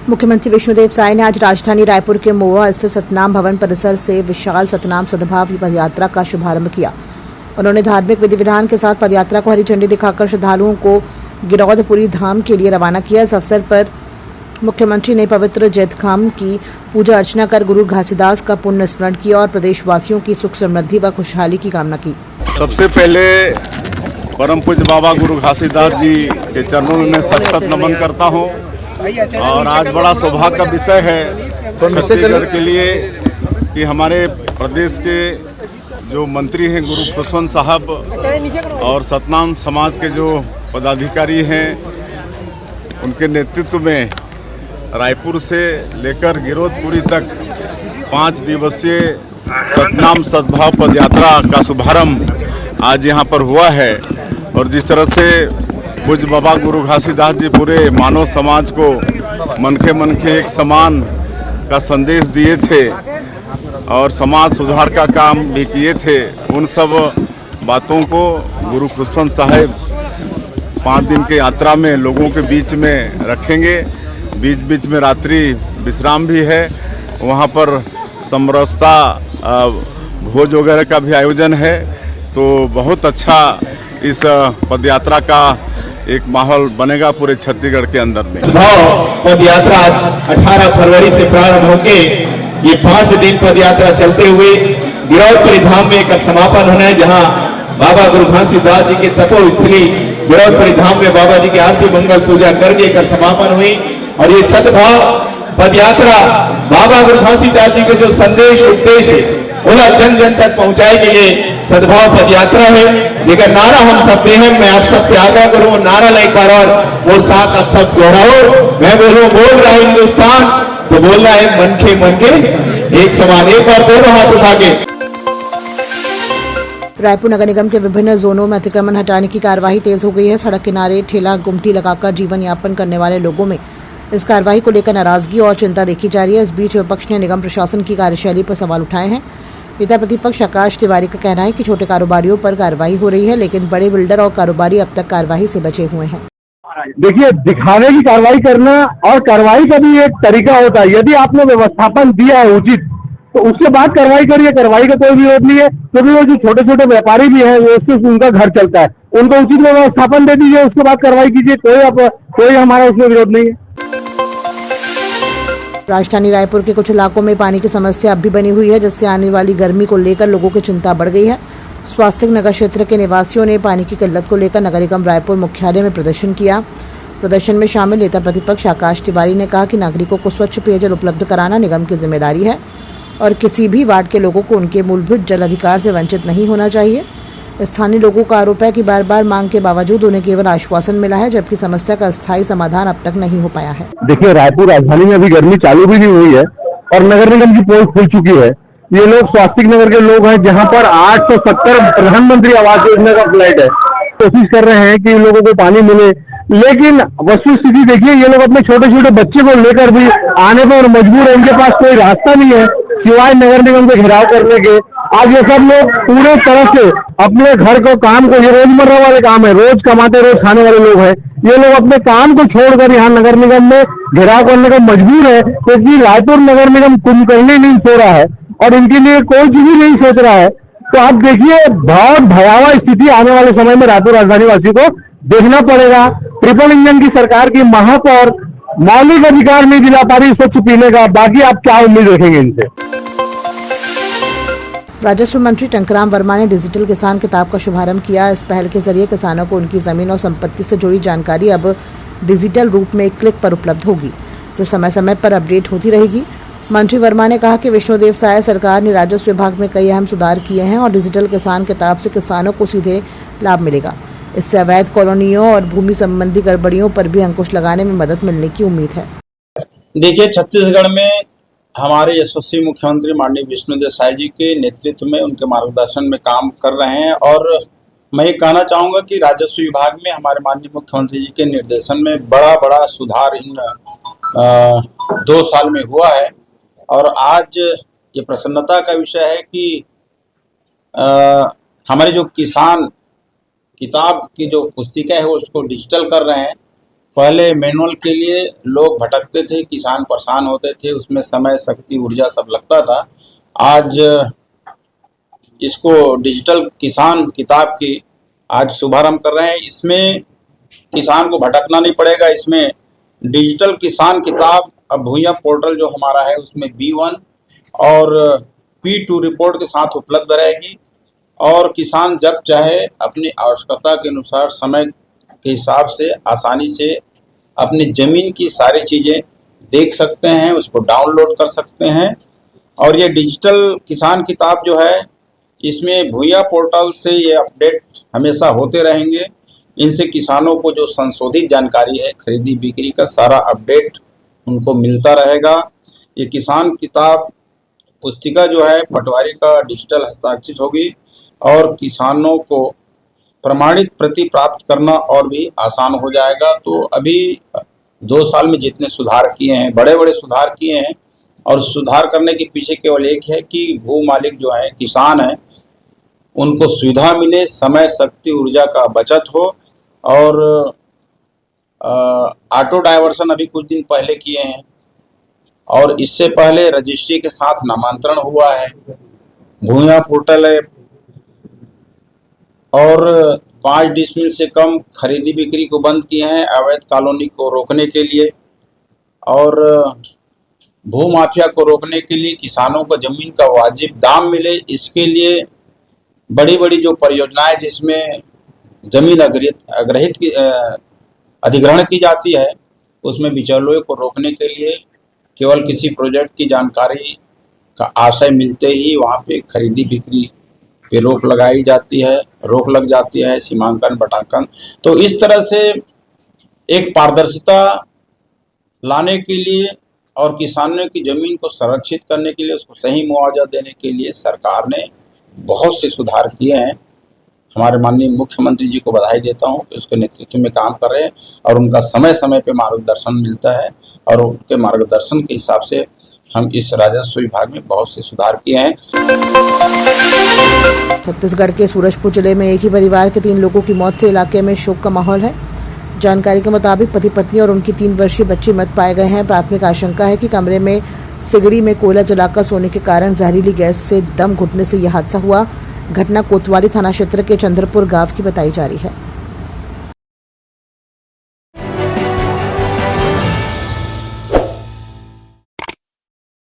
मुख्यमंत्री विष्णुदेव साय ने आज राजधानी रायपुर के मोआ स्थित सतनाम भवन परिसर से विशाल सतनाम सद्भाव पदयात्रा का शुभारंभ किया। उन्होंने धार्मिक विधि विधान के साथ पदयात्रा को हरी झंडी दिखाकर श्रद्धालुओं को गिरौदपुरी धाम के लिए रवाना किया। इस अवसर पर मुख्यमंत्री ने पवित्र जैतखाम की पूजा अर्चना कर गुरु घासीदास का पुण्य स्मरण किया और प्रदेशवासियों की सुख समृद्धि व खुशहाली की कामना की। सबसे पहले परम पूज्य बाबा गुरु घासीदास जी के चरणों में मैं सत नमन करता हूँ। और आज बड़ा सौभाग्य का विषय है छत्तीसगढ़ के लिए कि हमारे प्रदेश के जो मंत्री हैं गुरु खुशवंत साहब और सतनाम समाज के जो पदाधिकारी हैं उनके नेतृत्व में रायपुर से लेकर गिरौदपुरी तक 5 दिवसीय सतनाम सद्भाव पदयात्रा का शुभारंभ आज यहाँ पर हुआ है। और जिस तरह से पूज्य बाबा गुरु घासीदास जी पूरे मानव समाज को मनखे एक समान का संदेश दिए थे और समाज सुधार का काम भी किए थे, उन सब बातों को गुरु खुशवंत साहब 5 दिन की यात्रा में लोगों के बीच में रखेंगे। बीच बीच में रात्रि विश्राम भी है, वहाँ पर समरसता भोज वगैरह का भी आयोजन है। तो बहुत अच्छा इस पदयात्रा का एक माहौल बनेगा पूरे छत्तीसगढ़ के अंदर में। पदयात्रा 18 फरवरी से प्रारंभ होके ये 5 दिन पदयात्रा चलते हुए गिरौदपुरी धाम में कल समापन होना है, जहां बाबा गुरु घासीदास जी के तपो स्थली गिरौदपुरी धाम में बाबा जी की आरती मंगल पूजा करके कल समापन हुई। और ये सद्भाव पदयात्रा बाबा गुरु घासीदास जी के जो संदेश उपदेश है उन्हें जन जन तक पहुंचाए के लिए सद्भाव पदयात्रा है। लेकिन नारा हम सब दे हैं, मैं आप सबसे आग्रह करूं नारा एक बार और साथ आप सब दोहराओ। मैं बोलूं बोल रहा है हिंदुस्तान तो बोल रहा है मन के एक समान। एक बार दोनों हाथ उठा के। रायपुर नगर निगम के विभिन्न जोनों में अतिक्रमण हटाने की कार्यवाही तेज हो गई है। सड़क किनारे ठेला गुमटी लगाकर जीवन यापन करने वाले लोगों में इस कार्रवाई को लेकर नाराजगी और चिंता देखी जा रही है। इस बीच विपक्ष ने निगम प्रशासन की कार्यशैली पर सवाल उठाए हैं। नेता प्रतिपक्ष आकाश तिवारी का कहना है कि छोटे कारोबारियों पर कार्रवाई हो रही है, लेकिन बड़े बिल्डर और कारोबारी अब तक कार्रवाई से बचे हुए हैं। देखिए, दिखाने की कार्रवाई करना और कार्रवाई का भी एक तरीका होता है। यदि आपने व्यवस्थापन दिया है उचित तो उसके बाद कार्रवाई करिए, कार्रवाई का कोई विरोध नहीं है। क्योंकि वो जो छोटे छोटे व्यापारी भी हैं वो उससे उनका घर चलता है, उनको उचित व्यवस्थापन दे दीजिए, उसके बाद कार्रवाई कीजिए। कोई हमारा उसमें विरोध नहीं है। राजधानी रायपुर के कुछ इलाकों में पानी की समस्या अब भी बनी हुई है, जिससे आने वाली गर्मी को लेकर लोगों की चिंता बढ़ गई है। स्वास्थ्य नगर क्षेत्र के निवासियों ने पानी की किल्लत को लेकर नगर निगम रायपुर मुख्यालय में प्रदर्शन किया। प्रदर्शन में शामिल नेता प्रतिपक्ष आकाश तिवारी ने कहा कि नागरिकों को स्वच्छ पेयजल उपलब्ध कराना निगम की जिम्मेदारी है और किसी भी वार्ड के लोगों को उनके मूलभूत जल अधिकार से वंचित नहीं होना चाहिए। स्थानीय लोगों का आरोप है कि बार बार मांग के बावजूद उन्हें केवल आश्वासन मिला है, जबकि समस्या का स्थायी समाधान अब तक नहीं हो पाया है। देखिए, रायपुर राजधानी में अभी गर्मी चालू भी नहीं हुई है और नगर निगम की पोल खुल चुकी है। ये लोग स्वास्तिक नगर के लोग हैं, जहां पर 870 प्रधानमंत्री आवास योजना का फ्लैट है। कोशिश कर रहे हैं कि इन लोगों को पानी मिले, लेकिन वस्तु स्थिति देखिए, ये लोग अपने छोटे छोटे बच्चे को लेकर भी आने पर मजबूर है। इनके पास कोई रास्ता नहीं है सिवाय नगर निगम को घेराव करने के। आज ये सब लोग पूरे तरह से अपने घर को काम को, ये रोजमर्रा वाले काम है, रोज कमाते रोज खाने वाले लोग हैं, ये लोग अपने काम को छोड़कर यहाँ नगर निगम में घेराव करने को मजबूर है। क्योंकि रायपुर नगर निगम कुंभकर्णी नहीं सो रहा है और इनके लिए कोई चीज भी नहीं सोच रहा है। तो आप देखिए, बहुत भयावह स्थिति आने वाले समय में रायपुर राजधानी वासी को देखना पड़ेगा। ट्रिपल इंजन की सरकार की महक और मौलिक अधिकार नहीं दिला पा रही स्वच्छ पीने का। बाकी आप क्या उम्मीद रखेंगे इनसे? राजस्व मंत्री टंकराम वर्मा ने डिजिटल किसान किताब का शुभारंभ किया। इस पहल के जरिए किसानों को उनकी जमीन और संपत्ति से जुड़ी जानकारी अब डिजिटल रूप में एक क्लिक पर उपलब्ध होगी, जो समय समय पर अपडेट होती रहेगी। मंत्री वर्मा ने कहा कि विष्णुदेव साय सरकार ने राजस्व विभाग में कई अहम सुधार किए हैं और डिजिटल किसान किताब से किसानों को सीधे लाभ मिलेगा। इससे अवैध कॉलोनियों और भूमि संबंधी गड़बड़ियों पर भी अंकुश लगाने में मदद मिलने की उम्मीद है। देखिए, छत्तीसगढ़ में हमारे यशस्वी मुख्यमंत्री माननीय विष्णुदेव साय जी के नेतृत्व में, उनके मार्गदर्शन में काम कर रहे हैं। और मैं ये कहना चाहूँगा कि राजस्व विभाग में हमारे माननीय मुख्यमंत्री जी के निर्देशन में बड़ा सुधार इन 2 साल में हुआ है। और आज ये प्रसन्नता का विषय है कि हमारे जो किसान किताब की जो पुस्तिका है उसको डिजिटल कर रहे हैं। पहले मैनुअल के लिए लोग भटकते थे, किसान परेशान होते थे, उसमें समय, शक्ति, ऊर्जा सब लगता था। आज इसको डिजिटल किसान किताब की आज शुभारंभ कर रहे हैं। इसमें किसान को भटकना नहीं पड़ेगा। इसमें डिजिटल किसान किताब अब भूया पोर्टल जो हमारा है उसमें B1 और P2 रिपोर्ट के साथ उपलब्ध रहेगी और किसान जब चाहे अपनी आवश्यकता के अनुसार समय के हिसाब से आसानी से अपनी ज़मीन की सारी चीज़ें देख सकते हैं, उसको डाउनलोड कर सकते हैं। और ये डिजिटल किसान किताब जो है इसमें भूया पोर्टल से ये अपडेट हमेशा होते रहेंगे। इनसे किसानों को जो संशोधित जानकारी है खरीदी बिक्री का सारा अपडेट उनको मिलता रहेगा। ये किसान किताब पुस्तिका जो है पटवारी का डिजिटल हस्ताक्षरित होगी और किसानों को प्रमाणित प्रति प्राप्त करना और भी आसान हो जाएगा। तो अभी 2 साल में जितने सुधार किए हैं, बड़े बड़े सुधार किए हैं, और सुधार करने के पीछे केवल एक है कि भू मालिक जो है, किसान है, उनको सुविधा मिले, समय, शक्ति, ऊर्जा का बचत हो। और ऑटो डायवर्सन अभी कुछ दिन पहले किए हैं और इससे पहले रजिस्ट्री के साथ नामांतरण हुआ है। भूया पोर्टल है और 5 डिसमिल से कम खरीदी बिक्री को बंद किए हैं अवैध कॉलोनी को रोकने के लिए और भू माफिया को रोकने के लिए, किसानों को जमीन का वाजिब दाम मिले, इसके लिए बड़ी बड़ी जो परियोजनाएं जिसमें जमीन अधिग्रहण की जाती है उसमें बिचौलियों को रोकने के लिए केवल किसी प्रोजेक्ट की जानकारी का आशय मिलते ही वहाँ पे खरीदी बिक्री पे रोक लगाई जाती है, रोक लग जाती है, सीमांकन, बटांकन। तो इस तरह से एक पारदर्शिता लाने के लिए और किसानों की ज़मीन को संरक्षित करने के लिए, उसको सही मुआवजा देने के लिए सरकार ने बहुत से सुधार किए हैं। हमारे माननीय मुख्यमंत्री जी को बधाई देता हूं कि उसके नेतृत्व में काम कर रहे हैं और उनका समय समय पे मार्गदर्शन मिलता है और उनके मार्गदर्शन के हिसाब से हम इस राजस्व विभाग में बहुत से सुधार किए हैं। छत्तीसगढ़ के सूरजपुर जिले में एक ही परिवार के 3 लोगों की मौत से इलाके में शोक का माहौल है। जानकारी के मुताबिक पति पत्नी और उनकी 3 वर्षीय बच्ची मृत पाए गए हैं। प्राथमिक आशंका है कि कमरे में सिगड़ी में कोयला जलाकर सोने के कारण जहरीली गैस से दम घुटने से यह हादसा हुआ। घटना कोतवाली थाना क्षेत्र के चंद्रपुर गांव की बताई जा रही है।